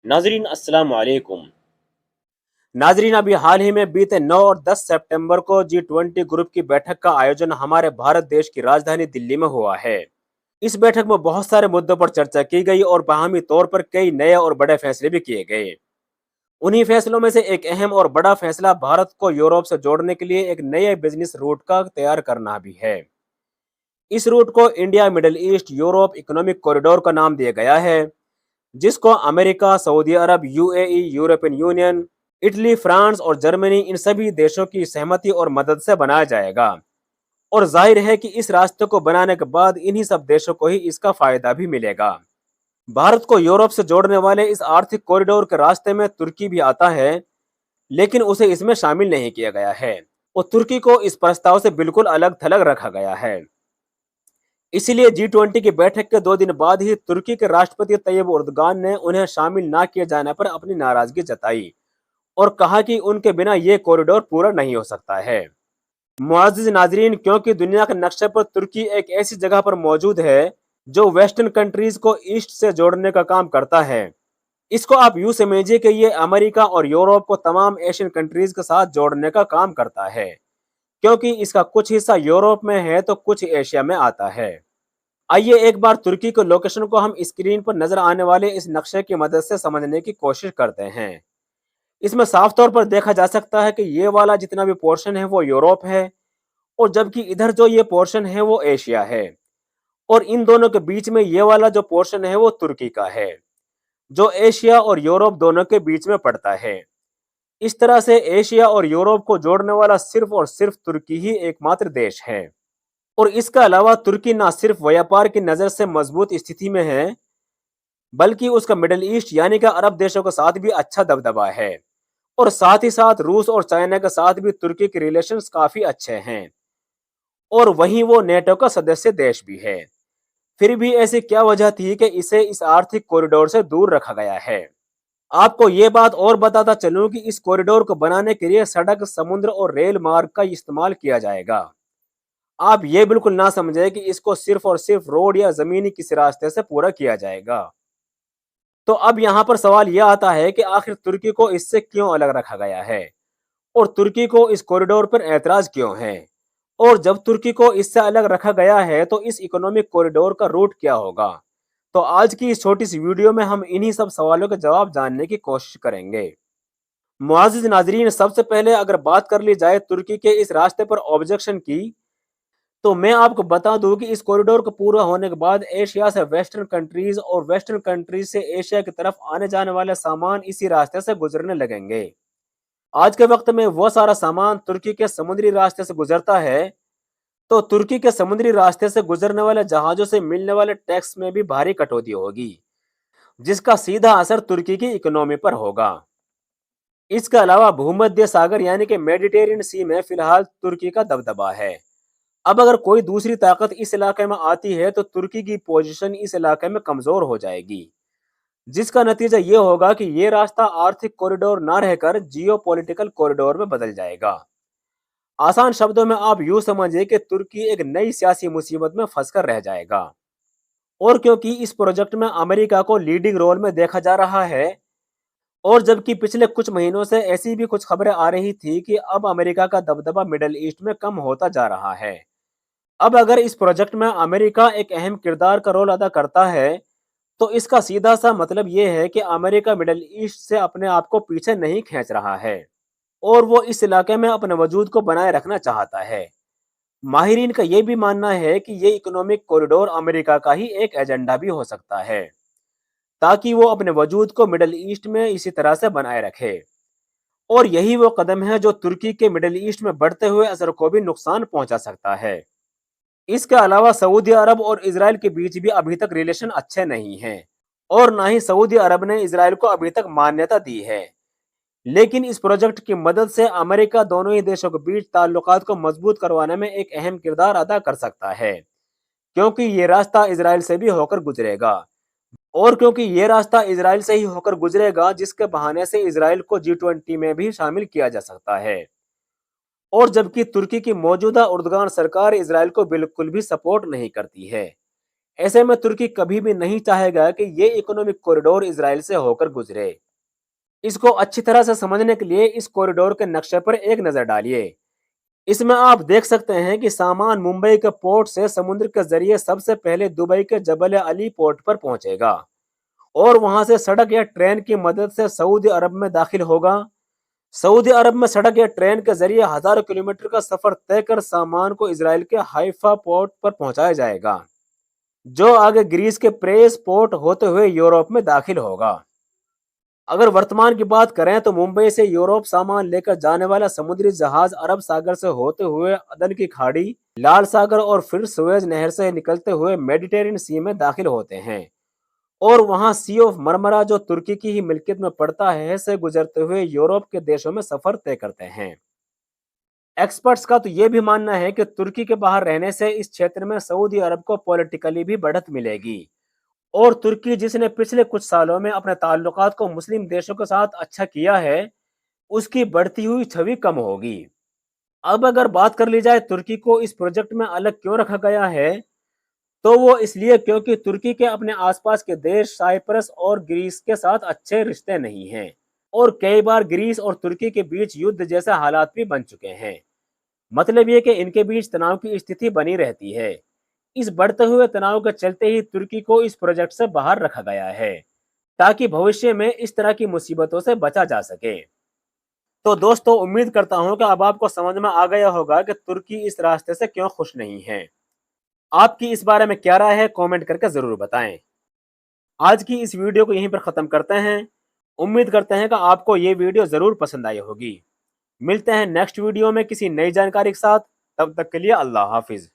नाजरीन अस्सलाम वालेकुम। नाजरीन, अभी हाल ही में बीते 9 और 10 सितंबर को G20 ग्रुप की बैठक का आयोजन हमारे भारत देश की राजधानी दिल्ली में हुआ है। इस बैठक में बहुत सारे मुद्दों पर चर्चा की गई और बाहमी तौर पर कई नए और बड़े फैसले भी किए गए। उन्हीं फैसलों में से एक अहम और बड़ा फैसला भारत को यूरोप से जोड़ने के लिए एक नए बिजनेस रूट का तैयार करना भी है। इस रूट को India Middle East Europe economic corridor का नाम दिया गया है, जिसको America, Saudi Arabia, UAE, European Union, Italy, France और जर्मनी, इन सभी देशों की सहमति और मदद से बनाया जाएगा। और जाहिर है कि इस रास्ते को बनाने के बाद इन्हीं सब देशों को ही इसका फायदा भी मिलेगा। भारत को यूरोप से जोड़ने वाले इस आर्थिक कॉरिडोर के रास्ते में तुर्की भी आता है, लेकिन उसे इसमें शामिल नहीं किया गया है और तुर्की को इस प्रस्ताव से बिल्कुल अलग थलग रखा गया है। इसीलिए G20 की बैठक के 2 दिन बाद ही तुर्की के राष्ट्रपति तैयब उर्दगान ने उन्हें शामिल न किए जाने पर अपनी नाराजगी जताई और कहा कि उनके बिना ये कॉरिडोर पूरा नहीं हो सकता है। मुआज़िज़ नाजरीन, क्योंकि दुनिया के नक्शे पर तुर्की एक ऐसी जगह पर मौजूद है जो वेस्टर्न कंट्रीज को ईस्ट से जोड़ने का काम करता है। इसको आप यूं समझिए कि ये अमेरिका और यूरोप को तमाम एशियन कंट्रीज के साथ जोड़ने का काम करता है, क्योंकि इसका कुछ हिस्सा यूरोप में है तो कुछ एशिया में आता है। आइए एक बार तुर्की के लोकेशन को हम स्क्रीन पर नजर आने वाले इस नक्शे की मदद से समझने की कोशिश करते हैं। इसमें साफ तौर पर देखा जा सकता है कि ये वाला जितना भी पोर्शन है वो यूरोप है और जबकि इधर जो ये पोर्शन है वो एशिया है और इन दोनों के बीच में ये वाला जो पोर्शन है वो तुर्की का है, जो एशिया और यूरोप दोनों के बीच में पड़ता है। इस तरह से एशिया और यूरोप को जोड़ने वाला सिर्फ और सिर्फ तुर्की ही एकमात्र देश है। और इसके अलावा तुर्की न सिर्फ व्यापार की नजर से मजबूत स्थिति में है, बल्कि उसका मिडिल ईस्ट यानी कि अरब देशों के साथ भी अच्छा दबदबा है और साथ ही साथ रूस और चाइना के साथ भी तुर्की के रिलेशंस काफी अच्छे हैं और वहीं वो नेटो का सदस्य देश भी है। फिर भी ऐसी क्या वजह थी कि इसे इस आर्थिक कॉरिडोर से दूर रखा गया है? आपको ये बात और बताता चलूं कि इस कॉरिडोर को बनाने के लिए सड़क, समुद्र और रेल मार्ग का इस्तेमाल किया जाएगा। आप ये बिल्कुल ना समझे कि इसको सिर्फ और सिर्फ रोड या जमीनी किसी रास्ते से पूरा किया जाएगा। तो अब यहाँ पर सवाल यह आता है कि आखिर तुर्की को इससे क्यों अलग रखा गया है और तुर्की को इस कॉरिडोर पर ऐतराज क्यों है? और जब तुर्की को इससे अलग रखा गया है तो इस इकोनॉमिक कॉरिडोर का रूट क्या होगा? तो आज की इस छोटी सी वीडियो में हम इन्हीं सब सवालों के जवाब जानने की कोशिश करेंगे। मुआजिज नाजरीन, सबसे पहले अगर बात कर ली जाए तुर्की के इस रास्ते पर ऑब्जेक्शन की, तो मैं आपको बता दूं कि इस कॉरिडोर को पूरा होने के बाद एशिया से वेस्टर्न कंट्रीज और वेस्टर्न कंट्रीज से एशिया की तरफ आने जाने वाले सामान इसी रास्ते से गुजरने लगेंगे। आज के वक्त में वो सारा सामान तुर्की के समुद्री रास्ते से गुजरता है, तो तुर्की के समुद्री रास्ते से गुजरने वाले जहाजों से मिलने वाले टैक्स में भी भारी कटौती होगी, जिसका सीधा असर तुर्की की इकोनॉमी पर होगा। इसके अलावा भूमध्य सागर यानी कि मेडिटेरियन सी में फिलहाल तुर्की का दबदबा है। अब अगर कोई दूसरी ताकत इस इलाके में आती है तो तुर्की की पोजीशन इस इलाके में कमजोर हो जाएगी, जिसका नतीजा ये होगा कि ये रास्ता आर्थिक कॉरिडोर ना रहकर जियोपॉलिटिकल कॉरिडोर में बदल जाएगा। आसान शब्दों में आप यूं समझिए कि तुर्की एक नई सियासी मुसीबत में फंसकर रह जाएगा। और क्योंकि इस प्रोजेक्ट में अमेरिका को लीडिंग रोल में देखा जा रहा है और जबकि पिछले कुछ महीनों से ऐसी भी कुछ खबरें आ रही थी कि अब अमेरिका का दबदबा मिडिल ईस्ट में कम होता जा रहा है, अब अगर इस प्रोजेक्ट में अमेरिका एक अहम किरदार का रोल अदा करता है तो इसका सीधा सा मतलब ये है कि अमेरिका मिडिल ईस्ट से अपने आप को पीछे नहीं खींच रहा है और वो इस इलाके में अपने वजूद को बनाए रखना चाहता है। माहिरीन का यह भी मानना है कि ये इकोनॉमिक कॉरिडोर अमेरिका का ही एक एजेंडा भी हो सकता है, ताकि वो अपने वजूद को मिडिल ईस्ट में इसी तरह से बनाए रखे। और यही वो कदम है जो तुर्की के मिडिल ईस्ट में बढ़ते हुए असर को भी नुकसान पहुंचा सकता है। इसके अलावा सऊदी अरब और इसराइल के बीच भी अभी तक रिलेशन अच्छे नहीं हैं और ना ही सऊदी अरब ने इसराइल को अभी तक मान्यता दी है। लेकिन इस प्रोजेक्ट की मदद से अमेरिका दोनों ही देशों के बीच ताल्लुकात को मजबूत करवाने में एक अहम किरदार अदा कर सकता है, क्योंकि ये रास्ता इसराइल से भी होकर गुजरेगा और क्योंकि ये रास्ता इसराइल से ही होकर गुजरेगा, जिसके बहाने से इसराइल को G20 में भी शामिल किया जा सकता है। और जबकि तुर्की की मौजूदा उर्दगान सरकार इसराइल को बिल्कुल भी सपोर्ट नहीं करती है, ایسے میں ترکی کبھی بھی نہیں چاہے گا کہ یہ اکنامک کوریڈور اسرائیل سے ہو کر گزرے۔ اس کو اچھی طرح سے سمجھنے کے لیے اس کوریڈور کے نقشے پر ایک نظر ڈالیے۔ اس میں آپ دیکھ سکتے ہیں کہ سامان ممبئی کے پورٹ سے سمندر کے ذریعے سب سے پہلے دبئی کے جبل علی پورٹ پر پہنچے گا اور وہاں سے سڑک یا ٹرین کی مدد سے سعودی عرب میں داخل ہوگا۔ سعودی عرب میں سڑک یا ٹرین کے ذریعے ہزاروں کلومیٹر کا سفر طے کر سامان کو اسرائیل کے حیفا پورٹ پر پہنچایا جائے گا، جو آگے گریس کے پریس پورٹ ہوتے ہوئے یورپ میں داخل ہوگا۔ اگر ورتمان کی بات کریں تو ممبئی سے یورپ سامان لے کر جانے والا سمندری جہاز عرب ساگر سے ہوتے ہوئے عدن کی کھاڑی، لال ساگر اور پھر سویز نہر سے نکلتے ہوئے میڈیٹرینین سی میں داخل ہوتے ہیں اور وہاں سی آف مرمرا جو ترکی کی ہی ملکیت میں پڑتا ہے سے گزرتے ہوئے یورپ کے دیشوں میں سفر طے کرتے ہیں۔ ایکسپرٹس کا تو یہ بھی ماننا ہے کہ ترکی کے باہر رہنے سے اس چھیتر میں سعودی عرب کو پولیٹیکلی بھی بڑھت ملے گی اور ترکی جس نے پچھلے کچھ سالوں میں اپنے تعلقات کو مسلم دیشوں کے ساتھ اچھا کیا ہے، اس کی بڑھتی ہوئی چھوی کم ہوگی۔ اب اگر بات کر لی جائے ترکی کو اس پروجیکٹ میں الگ کیوں رکھا گیا ہے، تو وہ اس لیے کیونکہ ترکی کے اپنے آس پاس کے دیش سائپرس اور گریس کے ساتھ اچھے رشتے نہیں ہیں اور کئی بار گریس اور ترکی کے بیچ یدھ جیسے حالات بھی بن چکے ہیں۔ مطلب یہ کہ ان کے بیچ تناؤ کی استھتی بنی رہتی ہے۔ اس بڑھتے ہوئے تناؤ کے چلتے ہی ترکی کو اس پروجیکٹ سے باہر رکھا گیا ہے تاکہ بھوشیہ میں اس طرح کی مصیبتوں سے بچا جا سکے۔ تو دوستو، امید کرتا ہوں کہ اب آپ کو سمجھ میں آ گیا ہوگا کہ ترکی اس راستے سے کیوں خوش نہیں ہے۔ آپ کی اس بارے میں کیا رائے ہے، کومنٹ کر کے ضرور بتائیں۔ آج کی اس ویڈیو کو یہیں پر ختم کرتے ہیں۔ امید کرتے ہیں کہ آپ کو یہ ویڈیو ضرور پسند آئی ہوگی۔ ملتے ہیں نیکسٹ ویڈیو میں کسی نئی جانکاری کے ساتھ، تب تک کے لیے اللہ حافظ۔